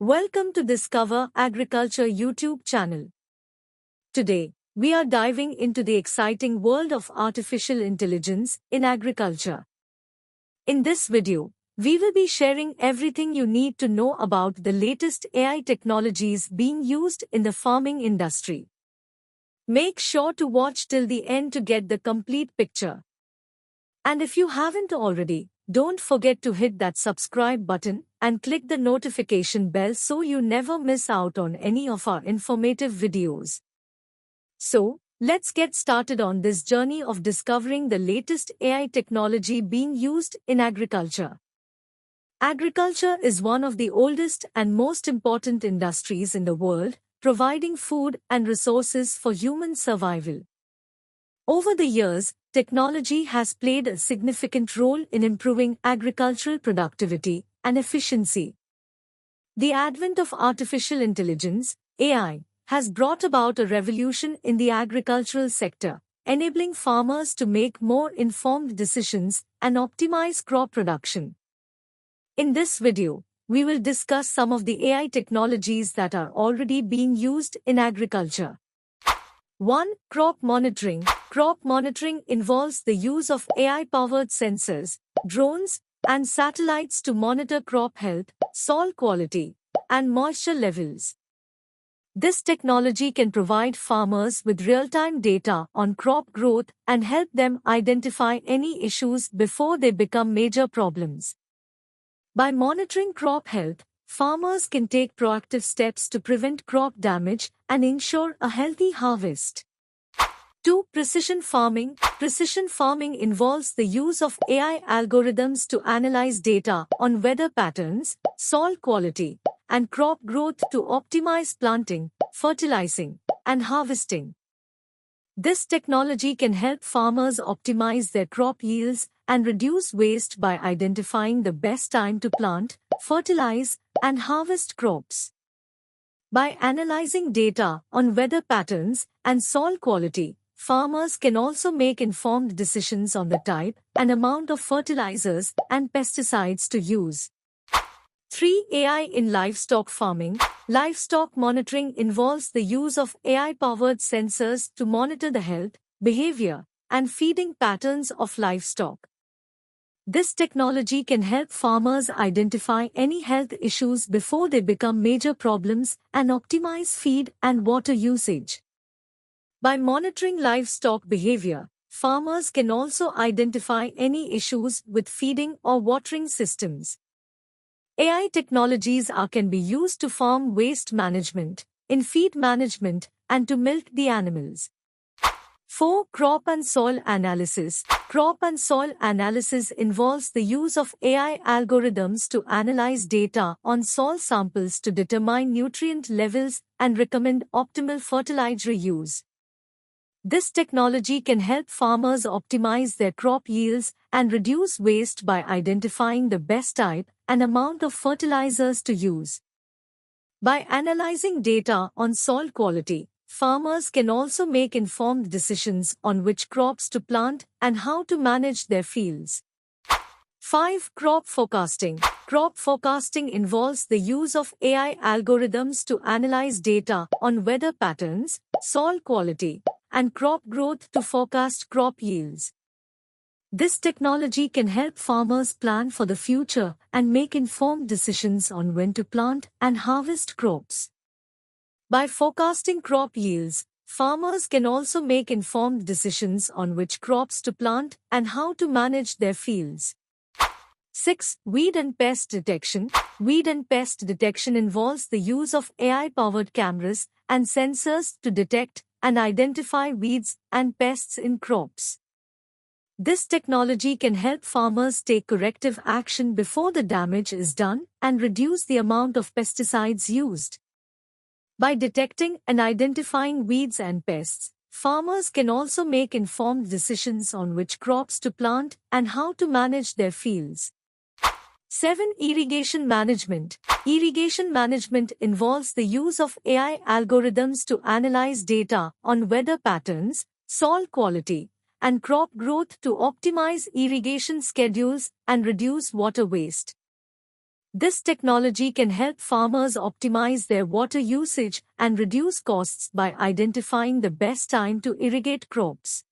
Welcome to Discover Agriculture YouTube channel. Today, we are diving into the exciting world of artificial intelligence in agriculture. In this video, we will be sharing everything you need to know about the latest AI technologies being used in the farming industry. Make sure to watch till the end to get the complete picture. And if you haven't already, don't forget to hit that subscribe button and click the notification bell so you never miss out on any of our informative videos. So, let's get started on this journey of discovering the latest AI technology being used in agriculture. Agriculture is one of the oldest and most important industries in the world, providing food and resources for human survival. Over the years, technology has played a significant role in improving agricultural productivity and efficiency. The advent of artificial intelligence, AI, has brought about a revolution in the agricultural sector, enabling farmers to make more informed decisions and optimize crop production. In this video, we will discuss some of the AI technologies that are already being used in agriculture. 1. Crop monitoring. Crop monitoring involves the use of AI-powered sensors, drones, and satellites to monitor crop health, soil quality, and moisture levels. This technology can provide farmers with real-time data on crop growth and help them identify any issues before they become major problems. By monitoring crop health, farmers can take proactive steps to prevent crop damage and ensure a healthy harvest. 2. Precision farming. Precision farming involves the use of AI algorithms to analyze data on weather patterns, soil quality, and crop growth to optimize planting, fertilizing, and harvesting. This technology can help farmers optimize their crop yields and reduce waste by identifying the best time to plant, fertilize, and harvest crops. By analyzing data on weather patterns and soil quality, farmers can also make informed decisions on the type and amount of fertilizers and pesticides to use. 3. AI in livestock farming. Livestock monitoring involves the use of AI-powered sensors to monitor the health, behavior, and feeding patterns of livestock. This technology can help farmers identify any health issues before they become major problems and optimize feed and water usage. By monitoring livestock behavior, farmers can also identify any issues with feeding or watering systems. AI technologies can be used to farm waste management, in feed management, and to milk the animals. 4. Crop and soil analysis. Crop and soil analysis involves the use of AI algorithms to analyze data on soil samples to determine nutrient levels and recommend optimal fertilizer use. This technology can help farmers optimize their crop yields and reduce waste by identifying the best type and amount of fertilizers to use. By analyzing data on soil quality, farmers can also make informed decisions on which crops to plant and how to manage their fields. 5. Crop forecasting. Crop forecasting involves the use of AI algorithms to analyze data on weather patterns, soil quality, and crop growth to forecast crop yields. This technology can help farmers plan for the future and make informed decisions on when to plant and harvest crops. By forecasting crop yields, farmers can also make informed decisions on which crops to plant and how to manage their fields. 6. Weed and pest detection. Weed and pest detection involves the use of AI-powered cameras and sensors to detect and identify weeds and pests in crops. This technology can help farmers take corrective action before the damage is done and reduce the amount of pesticides used. By detecting and identifying weeds and pests, farmers can also make informed decisions on which crops to plant and how to manage their fields. 7. Irrigation management. Irrigation management involves the use of AI algorithms to analyze data on weather patterns, soil quality, and crop growth to optimize irrigation schedules and reduce water waste. This technology can help farmers optimize their water usage and reduce costs by identifying the best time to irrigate crops.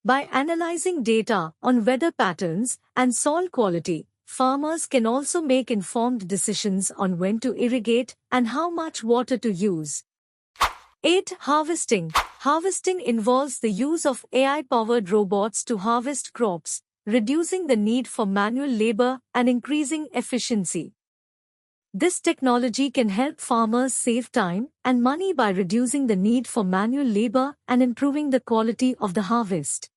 By analyzing data on weather patterns and soil quality, farmers can also make informed decisions on when to irrigate and how much water to use. 8. Harvesting. Harvesting involves the use of AI-powered robots to harvest crops, reducing the need for manual labor and increasing efficiency. This technology can help farmers save time and money by reducing the need for manual labor and improving the quality of the harvest.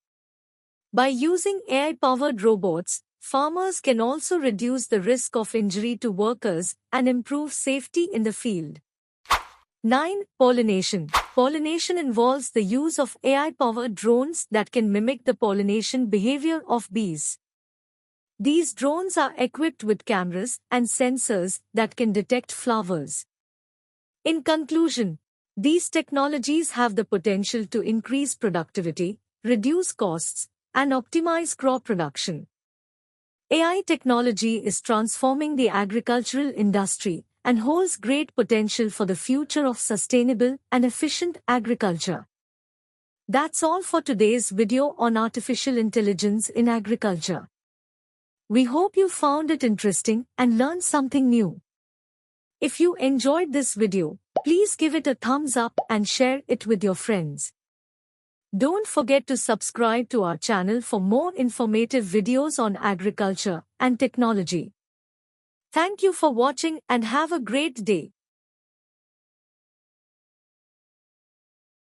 By using AI-powered robots, farmers can also reduce the risk of injury to workers and improve safety in the field. 9. Pollination. Pollination involves the use of AI-powered drones that can mimic the pollination behavior of bees. These drones are equipped with cameras and sensors that can detect flowers. In conclusion, these technologies have the potential to increase productivity, reduce costs, and optimize crop production. AI technology is transforming the agricultural industry and holds great potential for the future of sustainable and efficient agriculture. That's all for today's video on artificial intelligence in agriculture. We hope you found it interesting and learned something new. If you enjoyed this video, please give it a thumbs up and share it with your friends. Don't forget to subscribe to our channel for more informative videos on agriculture and technology. Thank you for watching and have a great day.